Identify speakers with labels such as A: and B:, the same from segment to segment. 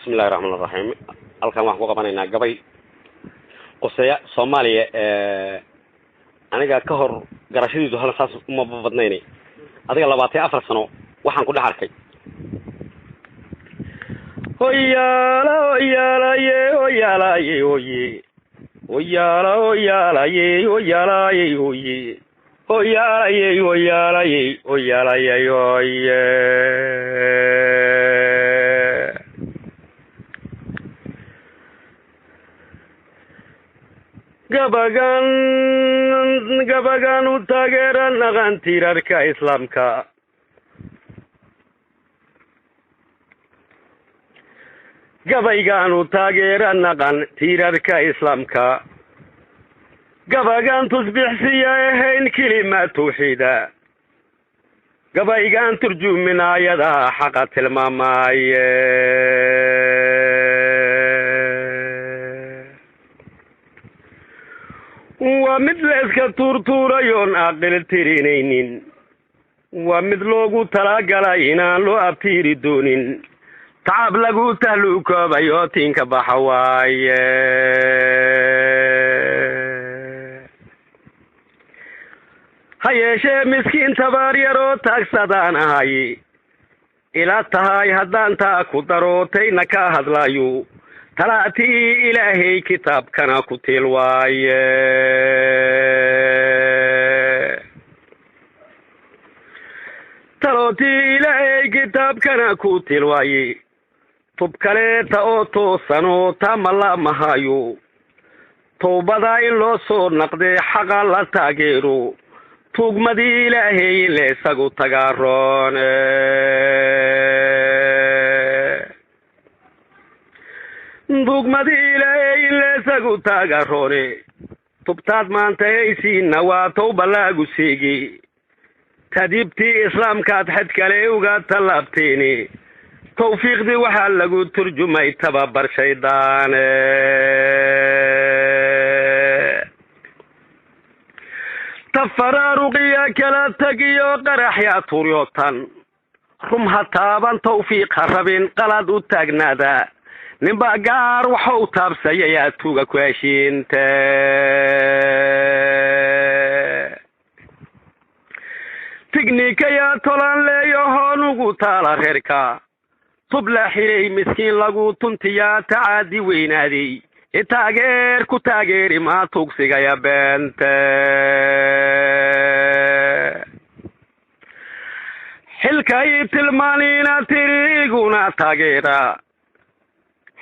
A: بسم الله الرحمن الرحيم. halkan waxaan ku qabanaynaa gabay qoseeya Soomaaliya aniga ka hor garashadiidu hal saas uma badnaynay adiga 24 sano waxaan ku dhex arkay hoyala hoyala ye hoyala ye hoye hoyala hoyala ye hoyala ye hoye hoyala ye hoyala ye hoyala ye hoye gabagan u taageera naqan tiirarka islaamka gabaygan u taageera naqan tiirarka islaamka gabagan tusbixsiya ahayn kelimaad tawxiida gabaygan turjuminaayada xaqa tilmaamaya ومثل اسكتورتوريون عقل ترينين ومثلوغو تلاقلينا لو أبتيري دونين تعب لغو تهلوكا بيوتين كبحواي هيا مسكين تباريرو تاكسادان هاي إلا تهاي هدان تاكو دروتين نكاهد لايو تلاتي إلهي كتاب كان كتيل واي تلاتي إلهي كتاب كان كتيل واي تبكالي تأوتو سنو تاملا مهايو توبادا إلو سور نقدي حقا لا تاقيرو توقمدي إلهي ليساقو تقارون dugmadii ilaahay leesagu taagarore tubtaad maanta aysiina waa towba laagu seegi tadibtii islaamkaad xad kale uga talaabteeni tawfiiqdii waxaa lagu turjumay tababar shaydaane tafaraaruqiya kala tagiyo qaraxya turyotan rum ha taaban tawfiiq ha rabin qalad u taagnaada ninba gaar waxuu taabsayay tuuga ku heshiinta tigniikaya tolan leeyahoon ugu taala reerka tubla xiray miskiin lagu tuntiyaa tacaadi weynaaday taageer ku taageeri ma tuugsigaya beenta xilkay tilmaaniina tiriiguna taageera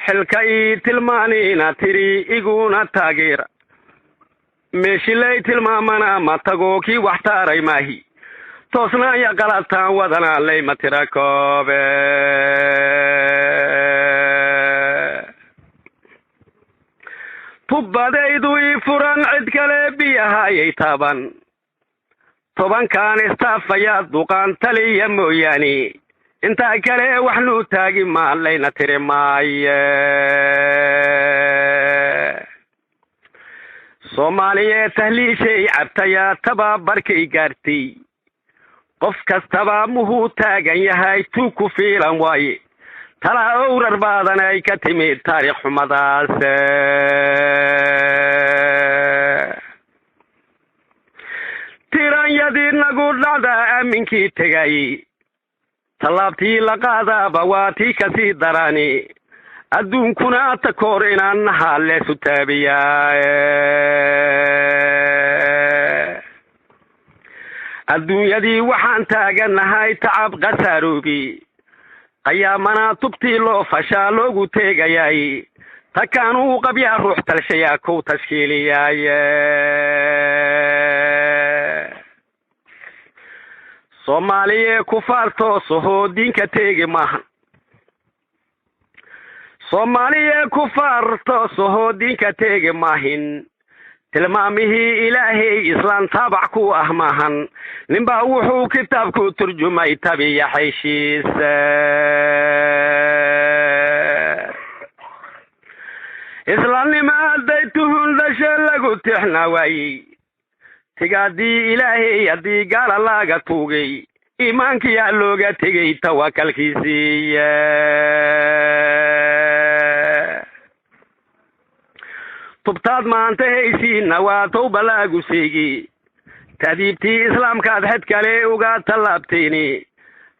A: xilkay tilmaaniina tiri iguna taageera meeshilay tilmaamana ma tago kii wax taaray maahi toosna ya qalataan wadana leyma tira koobe tubadaydu ii furan cid kale biyahayay taaban tobankaan istaafayaa duqaan taliya mooyaane inta kale wax loo taagi ma layna tiri maaye Soomaaliya tahliishay cabtaya tababarkay gaartay qof kastaba muhu taagan yahay tuu ku fiilan waaye tala awrar baadan ay ka timid taariikh xumadaas tiranyadii nagu dhacda aminkii tagay talaabtii la qaadaaba waa tii kasii darani adduunkuna takoor inaan nahaa leesu taabiyaa adduunyadii waxaan taaganahay tacab qasaroobi qayaamana tubtii loo fashaa loogu teegayay takaanuu qabyaa ruux talshayaa kow tashkiiliyay Soomaaliya kufaarto soo diinka teegi maahan Soomaaliya kufaarto soo diinka teegi maahin tilmaamihii ilaahay islaan taabac ku ah maahan ninba wuxuu kitaabku turjumay tabiya xishiisa islaamnimada tuhun dasha lagu tixna waayay tigaadii ilaahay haddii gaala laga tuugay iimaankiyaa looga tegay tawakkalkiisiiya tubtaad maanta haysiinna waa towba laagu seegi tadiibtii islaamkaad xed kale uga tallaabteeni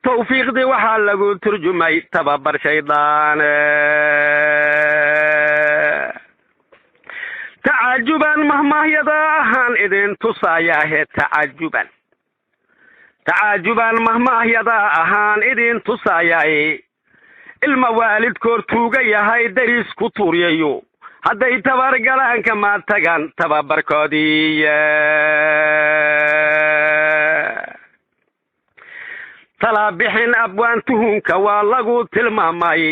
A: tawfiiqdii waxaa lagu turjumay tababar shaydaane tacajuban mahmaahyada ahaan idin tusayaahe tacajuban mahmaahyada ahaan idin tusayaaye ilma waalidkood tuuga yahay daris ku tuuryayo hadday tabargalaanka ma tagaan tababarkoodii talaabixin abwaan tuhunka waa lagu tilmaamay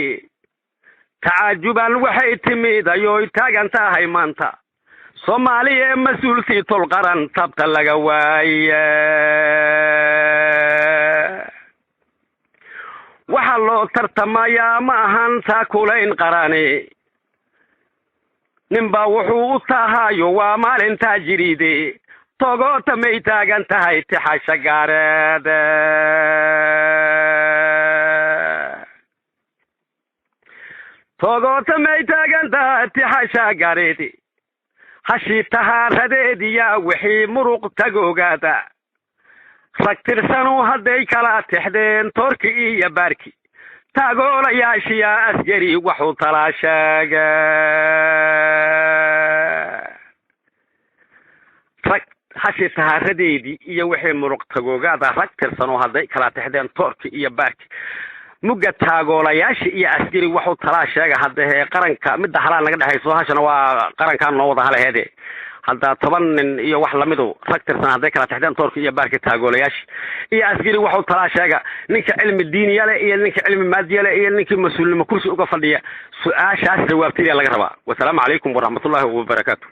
A: tacajuban waxay timid ayoy taagan tahay maanta soomaaliya mas-uulsii tolqaran tabta laga waaye waxaa loo tartamayaa ma ahan taakulayn qarani ninbaa wuxuu u tahaayo waa maalintaa jiriide togoota may taagan tahay tixasha gaareed togoota may taagan tahay tixasha gaareed hashii tahaaradeediyaa wixii muruq tagoogaada rag tirsanu hadday kala tixdeen toorki iyo baarki taagoolayaashiyaa asgari waxuu talaa sheega rag hashii tahaaradeedii iyo wixii muruq tagoogaada rag tirsanu hadday kala tixdeen toorki iyo baarki mugga taagoolayaasha iyo askari waxuu talaa sheega haddee qaranka midda halaan naga dhexayso hashana waa qarankaan noo wada halaheede hadda 10 nin iyo wax lamidu rag tirsan hadday kala taxdeen toorka iyo baarka taagoolayaasha iyo askari waxuu talaa sheega ninka cilmi diiniya leh iyo ninka cilmi maadiya leh iyo ninka mas'uulnimo kursi uga fadhiya su'aashaas jawaabtiisa laga rabaa. Wassalaamu calaykum waraxmatullaahi wabarakaatuh.